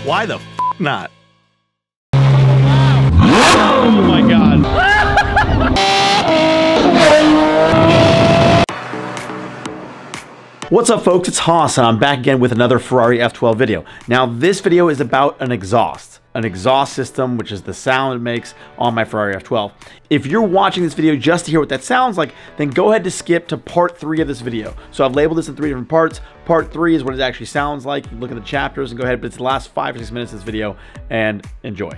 Why the f not? Oh my god. What's up folks, it's Hoss and I'm back again with another Ferrari F12 video. Now this video is about an exhaust system, which is the sound it makes on my Ferrari F12. If you're watching this video just to hear what that sounds like, then go ahead to skip to part 3 of this video. So I've labeled this in 3 different parts. Part 3 is what it actually sounds like. You look at the chapters and go ahead, but it's the last 5 or 6 minutes of this video, and enjoy.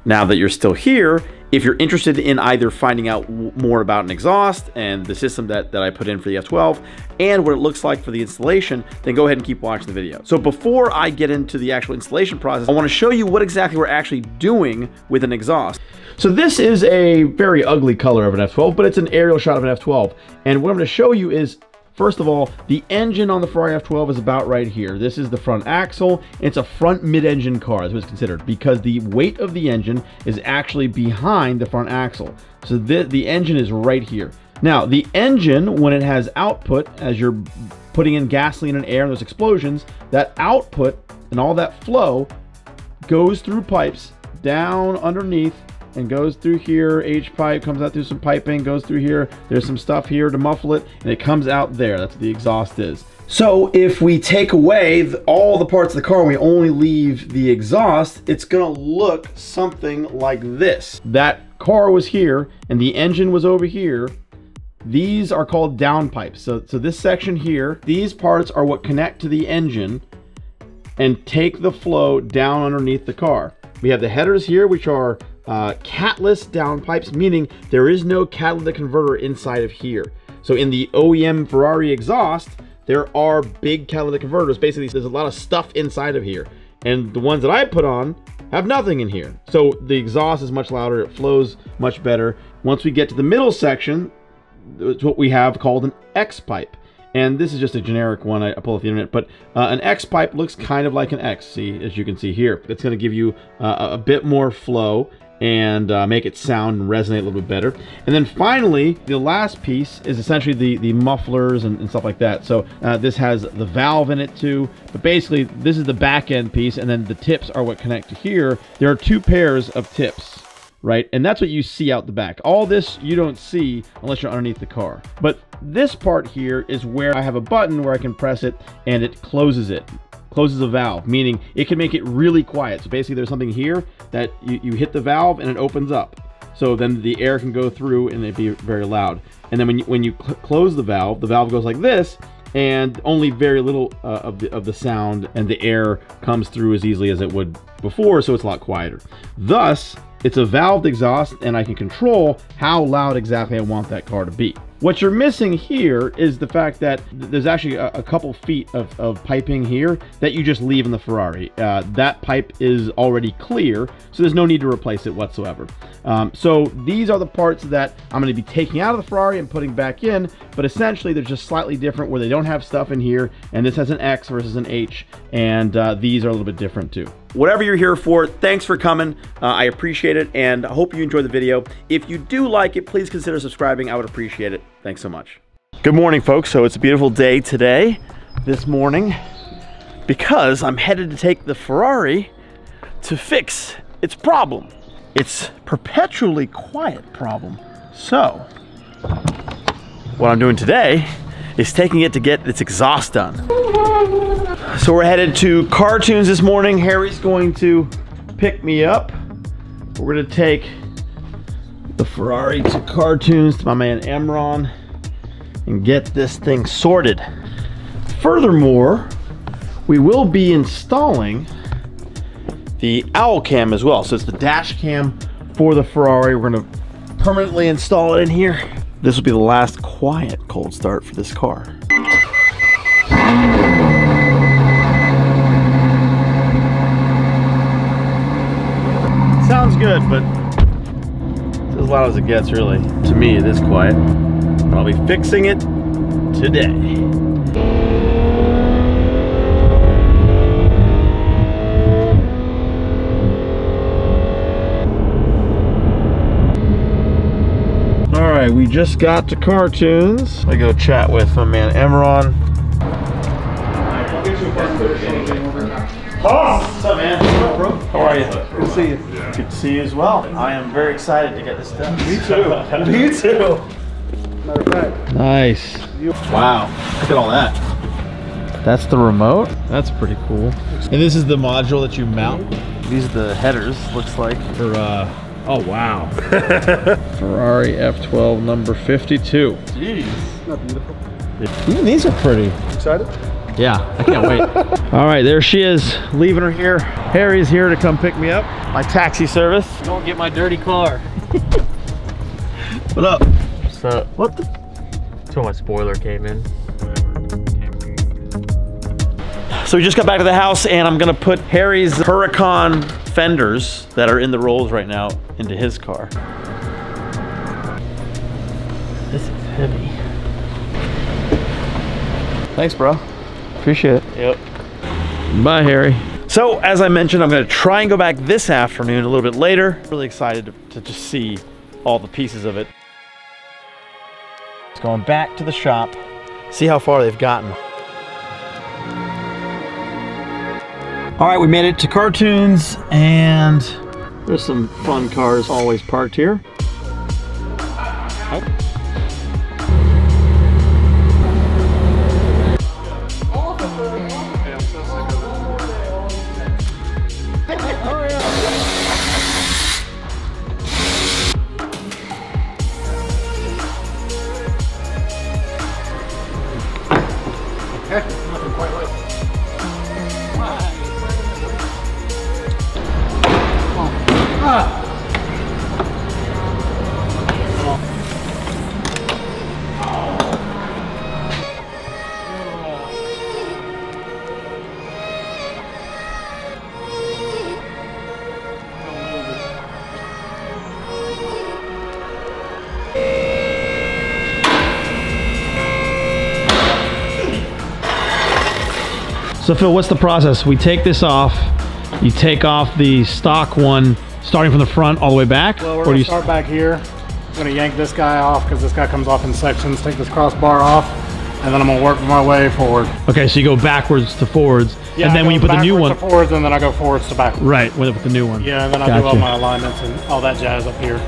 Now that you're still here, if you're interested in either finding out more about an exhaust and the system that I put in for the F12 and what it looks like for the installation, then go ahead and keep watching the video. So before I get into the actual installation process, I want to show you what exactly we're actually doing with an exhaust. So this is a very ugly color of an F12, but it's an aerial shot of an F12. And what I'm going to show you is, first of all, the engine on the Ferrari F12 is about right here. This is the front axle. It's a front mid-engine car, as it's considered, because the weight of the engine is actually behind the front axle. So the engine is right here. Now, the engine, when it has output, as you're putting in gasoline and air and those explosions, that output and all that flow goes through pipes down underneath and goes through here. H pipe comes out through some piping, goes through here. There's some stuff here to muffle it, and it comes out there. That's what the exhaust is. So if we take away all the parts of the car and we only leave the exhaust, it's gonna look something like this. That car was here and the engine was over here. These are called downpipes. So this section here, these parts are what connect to the engine and take the flow down underneath the car. We have the headers here, which are catless downpipes, meaning there is no catalytic converter inside of here. So in the OEM Ferrari exhaust, there are big catalytic converters. Basically, there's a lot of stuff inside of here. And the ones that I put on have nothing in here. So the exhaust is much louder, it flows much better. Once we get to the middle section, it's what we have called an X pipe. And this is just a generic one I pulled off the internet, but an X pipe looks kind of like an X, see, as you can see here. It's gonna give you a bit more flow and make it sound and resonate a little bit better. And then finally, the last piece is essentially the mufflers and stuff like that. So this has the valve in it too, but basically this is the back end piece, and then the tips are what connect to here. There are 2 pairs of tips, right? And that's what you see out the back. All this you don't see unless you're underneath the car. But this part here is where I have a button where I can press it and it closes it. Closes a valve, meaning it can make it really quiet. So basically there's something here that you hit the valve and it opens up. So then the air can go through and it'd be very loud. And then when you close the valve goes like this, and only very little of the sound and the air comes through as easily as it would before, so it's a lot quieter. Thus, it's a valved exhaust, and I can control how loud exactly I want that car to be. What you're missing here is the fact that there's actually a couple feet of piping here that you just leave in the Ferrari. That pipe is already clear, so there's no need to replace it whatsoever. So these are the parts that I'm going to be taking out of the Ferrari and putting back in, but essentially they're just slightly different where they don't have stuff in here, and this has an X versus an H, and these are a little bit different too. Whatever you're here for, thanks for coming. I appreciate it, and I hope you enjoyed the video. If you do like it, please consider subscribing. I would appreciate it. Thanks so much. Good morning, folks. So it's a beautiful day today, this morning, because I'm headed to take the Ferrari to fix its problem. Its perpetually quiet problem. So, what I'm doing today is taking it to get its exhaust done. So we're headed to Cartoons this morning. Harry's going to pick me up. We're gonna take the Ferrari to Cartoons to my man Emron and get this thing sorted. Furthermore, we will be installing the owl cam as well. So it's the dash cam for the Ferrari. We're gonna permanently install it in here. This will be the last quiet cold start for this car. Sounds good, but it's as loud as it gets, really. To me, it is quiet. But I'll be fixing it today. All right, we just got to Cartoons. I go chat with my man Emron. What's up, man? What's up, bro? How are you? Good to see you. Good to see you as well. I am very excited to get this done. Me too. Me too. Matter of fact. Nice. Wow. Look at all that. That's the remote? That's pretty cool. And this is the module that you mount? These are the headers, looks like. For, oh wow. Ferrari F12 number 52. Jeez. Not beautiful. Even these are pretty. Excited? Yeah, I can't wait. All right, there she is, leaving her here. Harry's here to come pick me up. My taxi service. Don't get my dirty car. What up? What's up? What the? That's when my spoiler came in. So we just got back to the house and I'm gonna put Harry's Huracan fenders that are in the rolls right now into his car. This is heavy. Thanks, bro. Appreciate it. Yep. Bye, Harry. So as I mentioned, I'm gonna try and go back this afternoon a little bit later. Really excited to just see all the pieces of it. It's going back to the shop, see how far they've gotten. All right, we made it to Cartoons, and there's some fun cars always parked here. Oh. Nothing quite like. So Phil, what's the process? We take this off, you take off the stock one, starting from the front all the way back? Well, we're going to start back here. I'm going to yank this guy off because this guy comes off in sections. Take this crossbar off, and then I'm going to work my way forward. Okay, so you go backwards to forwards, Yeah, and then when you put the new one... to forwards, and then I go forwards to backwards. Right, with the new one. Yeah, and then I do all my alignments and all that jazz up here.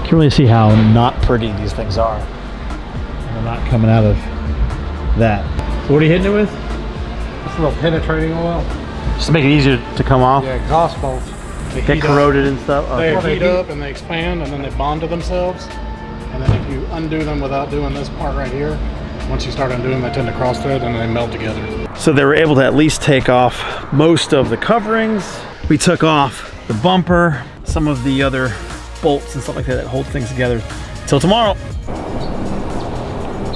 You can really see how not pretty these things are. They're not coming out of that. So what are you hitting it with? It's a little penetrating oil. Just to make it easier to come off. Yeah, exhaust bolts. Get corroded and stuff. They Okay. heat up and they expand and then they bond to themselves. And then if you undo them without doing this part right here, once you start undoing, they tend to cross thread and they melt together. So they were able to at least take off most of the coverings. We took off the bumper, some of the other bolts and stuff like that hold things together. Till tomorrow.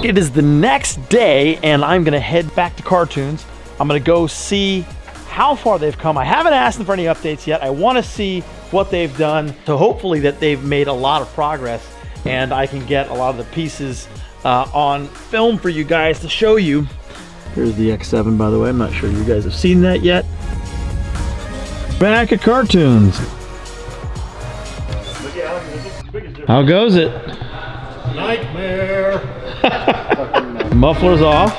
It is the next day and I'm gonna head back to Cartoons. I'm gonna go see how far they've come. I haven't asked them for any updates yet. I wanna see what they've done. So hopefully that they've made a lot of progress and I can get a lot of the pieces on film for you guys to show you. Here's the X7, by the way. I'm not sure you guys have seen that yet. Back at Cartoons. How goes it? Nightmare. Muffler's off.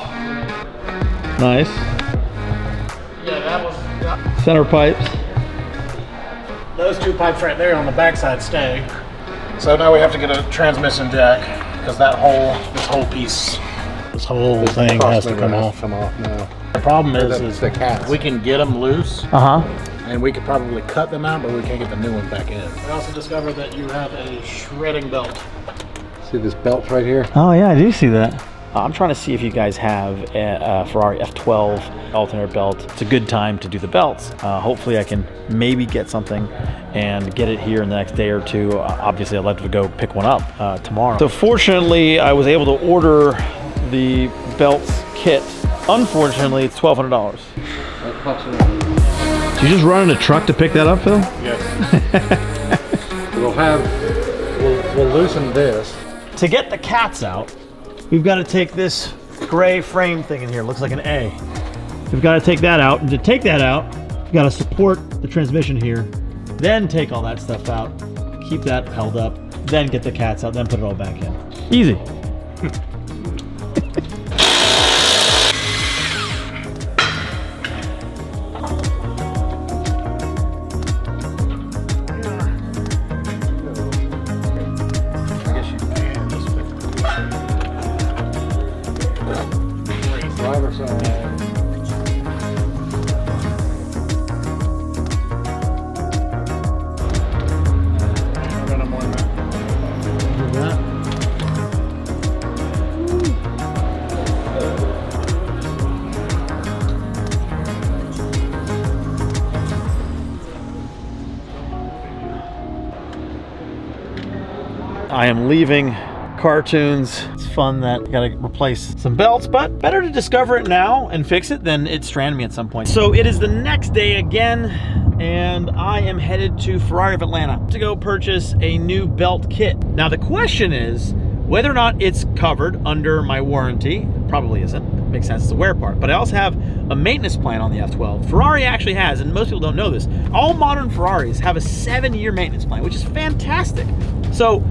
Nice. Yeah, that was... Center pipes. Those two pipes right there on the backside stay. So now we have to get a transmission jack because this whole piece, this whole thing has to come off. now. The problem is the cats. we can get them loose Uh-huh. and we could probably cut them out, but we can't get the new ones back in. We also discovered that you have a shredding belt. See this belt right here? Oh yeah, I do see that. I'm trying to see if you guys have a Ferrari F12 alternator belt. It's a good time to do the belts. Hopefully I can maybe get something and get it here in the next day or two. Obviously I'd like to go pick one up tomorrow. So fortunately I was able to order the belts kit. Unfortunately it's $1,200. Did you just run in a truck to pick that up, Phil? Yes. We'll loosen this. To get the cats out, we've got to take this gray frame thing in here. It looks like an A. We've got to take that out, and to take that out, we've got to support the transmission here, then take all that stuff out, keep that held up, then get the cats out, then put it all back in. Easy. Driver's side. I am leaving Cartoons. It's fun that I gotta replace some belts, but better to discover it now and fix it than it strand me at some point. So it is the next day again, and I am headed to Ferrari of Atlanta to go purchase a new belt kit. Now the question is whether or not it's covered under my warranty. It probably isn't. It makes sense, it's a wear part. But I also have a maintenance plan on the F12. Ferrari actually has, and most people don't know this, all modern Ferraris have a 7-year maintenance plan, which is fantastic. So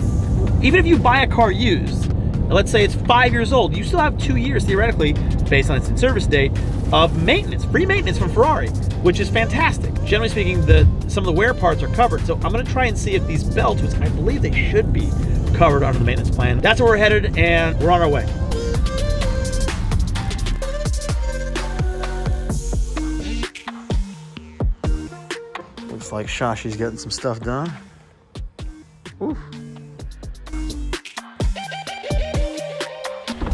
even if you buy a car used, let's say it's 5 years old, you still have 2 years theoretically, based on its in-service date, of maintenance, free maintenance from Ferrari, which is fantastic. Generally speaking, some of the wear parts are covered. So I'm gonna try and see if these belts, which I believe they should be covered under the maintenance plan. That's where we're headed, and we're on our way. Looks like Shashi's getting some stuff done. Oof.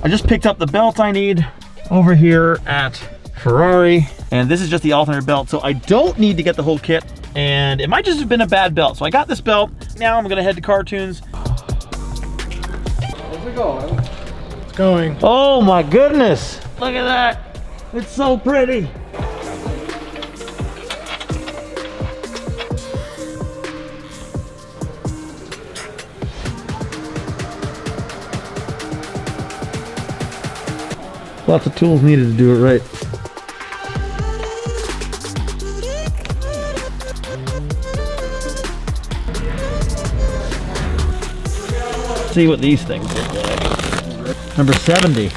I just picked up the belt I need over here at Ferrari, and this is just the alternator belt, so I don't need to get the whole kit, and it might just have been a bad belt. So I got this belt. Now I'm gonna head to Cartoons. How's it going? It's going. Oh my goodness, look at that. It's so pretty. Lots of tools needed to do it right. Let's see what these things look like. Number 70.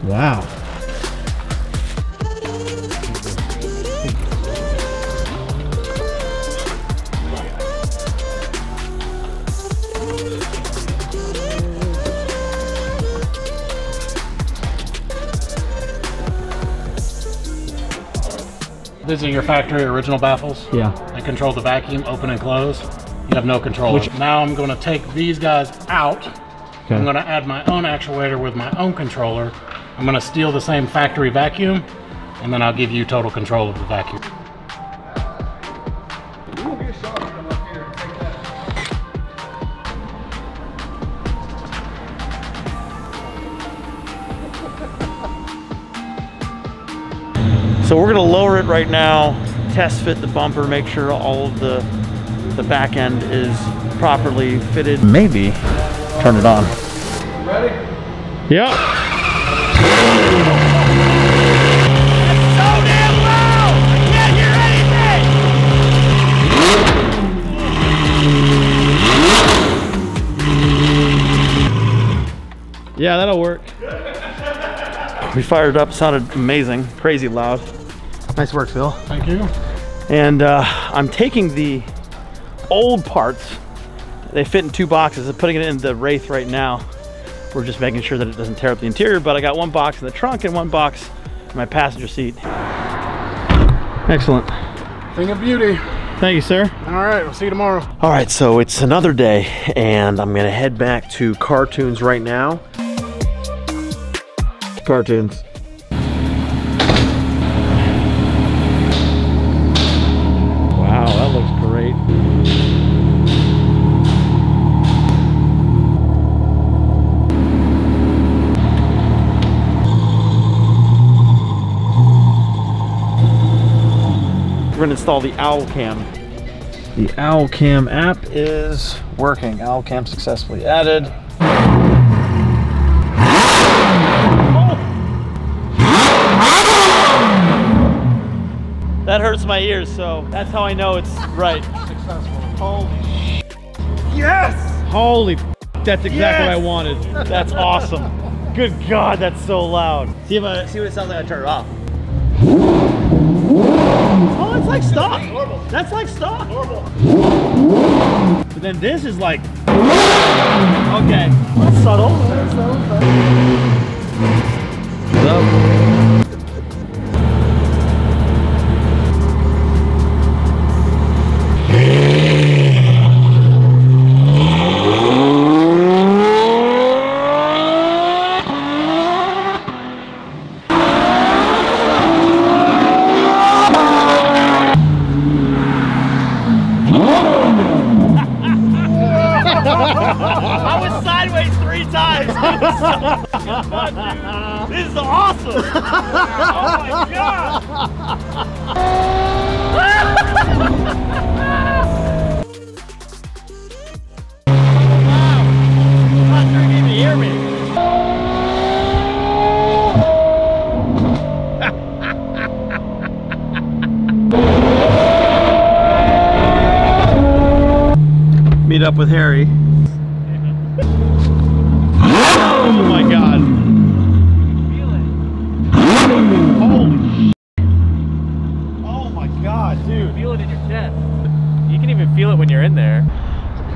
Wow. These are your factory original baffles. Yeah. They control the vacuum, open and close. You have no control. Now I'm going to take these guys out. Okay. I'm going to add my own actuator with my own controller. I'm going to steal the same factory vacuum, and then I'll give you total control of the vacuum. So we're gonna lower it right now, test fit the bumper, make sure all of the back end is properly fitted. Maybe turn it on. Ready? Yep. So damn loud! I can't hear anything! Yeah, that'll work. We fired it up, sounded amazing, crazy loud. Nice work, Phil. Thank you. And I'm taking the old parts. They fit in 2 boxes. I'm putting it in the Wraith right now. We're just making sure that it doesn't tear up the interior, but I got 1 box in the trunk and 1 box in my passenger seat. Excellent. Thing of beauty. Thank you, sir. All right, we'll see you tomorrow. All right, so it's another day, and I'm gonna head back to Cartoons right now. Cartoons. Wow, that looks great. We're gonna install the Owl Cam. The Owl Cam app is working. Owl Cam successfully added. That hurts my ears, so that's how I know it's right. Successful. Holy Holy, that's exactly what I wanted. That's awesome. Good God, that's so loud. See what it sounds like I turn it off. Oh, it's like stock. That's like stock. But then this is like, okay, that's subtle. I was sideways 3 times. This is awesome. Oh my God. I'm not sure you can even hear me. Meet up with Harry. Oh my God. Feel it. Holy shit. Oh my God, dude. Feel it in your chest. You can even feel it when you're in there.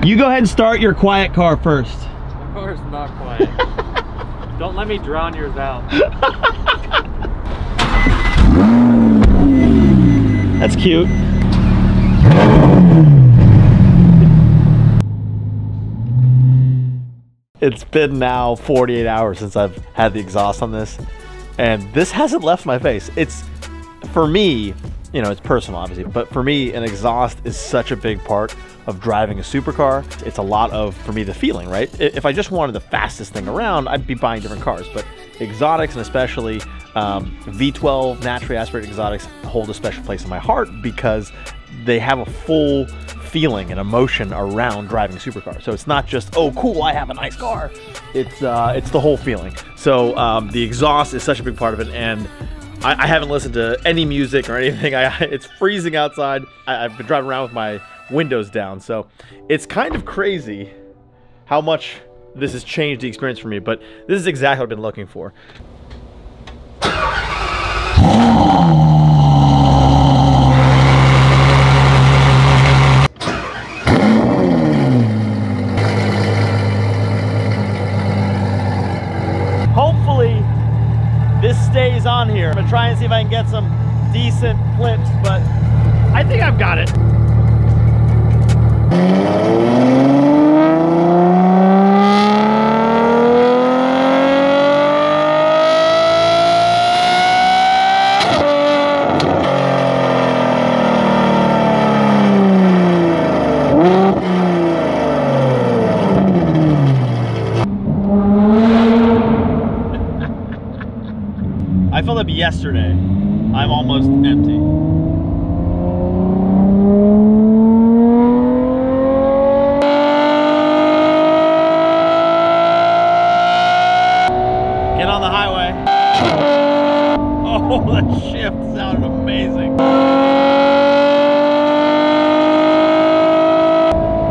You go ahead and start your quiet car first. My car's not quiet. Don't let me drown yours out. That's cute. It's been now 48 hours since I've had the exhaust on this, and this hasn't left my face. It's, for me, you know, it's personal obviously, but for me, an exhaust is such a big part of driving a supercar. It's a lot of, for me, the feeling, right? If I just wanted the fastest thing around, I'd be buying different cars, but exotics, and especially V12 naturally aspirated exotics, hold a special place in my heart because they have a full feeling and emotion around driving a supercar. So it's not just, oh cool, I have a nice car. It's the whole feeling. So the exhaust is such a big part of it, and I haven't listened to any music or anything. It's freezing outside. I've been driving around with my windows down, so it's kind of crazy how much this has changed the experience for me, but this is exactly what I've been looking for. Hopefully this stays on here. I'm gonna try and see if I can get some decent clips, but I think I've got it. I filled up yesterday. I'm almost empty. Get on the highway. Oh, that shift sounded amazing.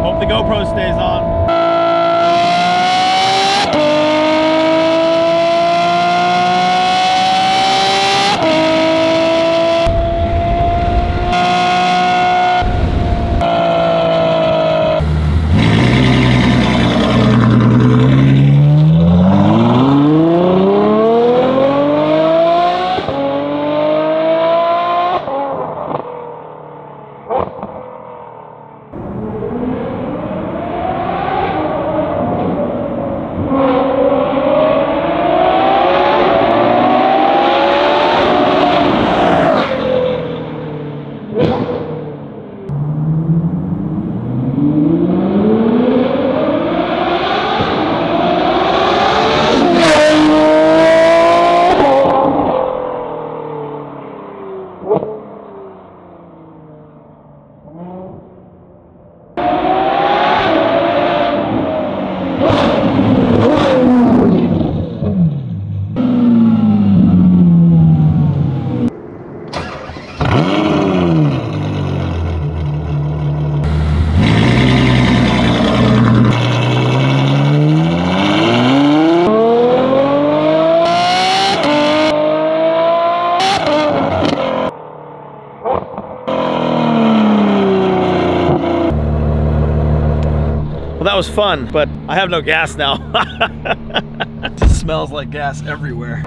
Hope the GoPro stays on. Well, that was fun, but I have no gas now. It smells like gas everywhere.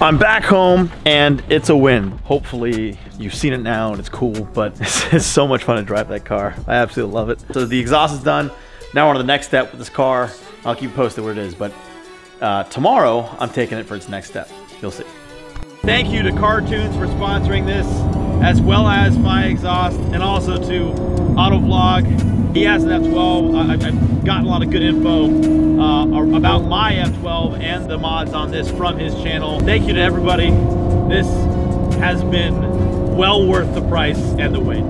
I'm back home and it's a win. Hopefully you've seen it now and it's cool, but it's so much fun to drive that car. I absolutely love it. So the exhaust is done. Now we're on to the next step with this car. I'll keep you posted where it is, but tomorrow I'm taking it for its next step. You'll see. Thank you to Cartoons for sponsoring this, as well as my exhaust, and also to Autovlog. He has an F12. I've gotten a lot of good info about my F12 and the mods on this from his channel. Thank you to everybody. This has been well worth the price and the wait.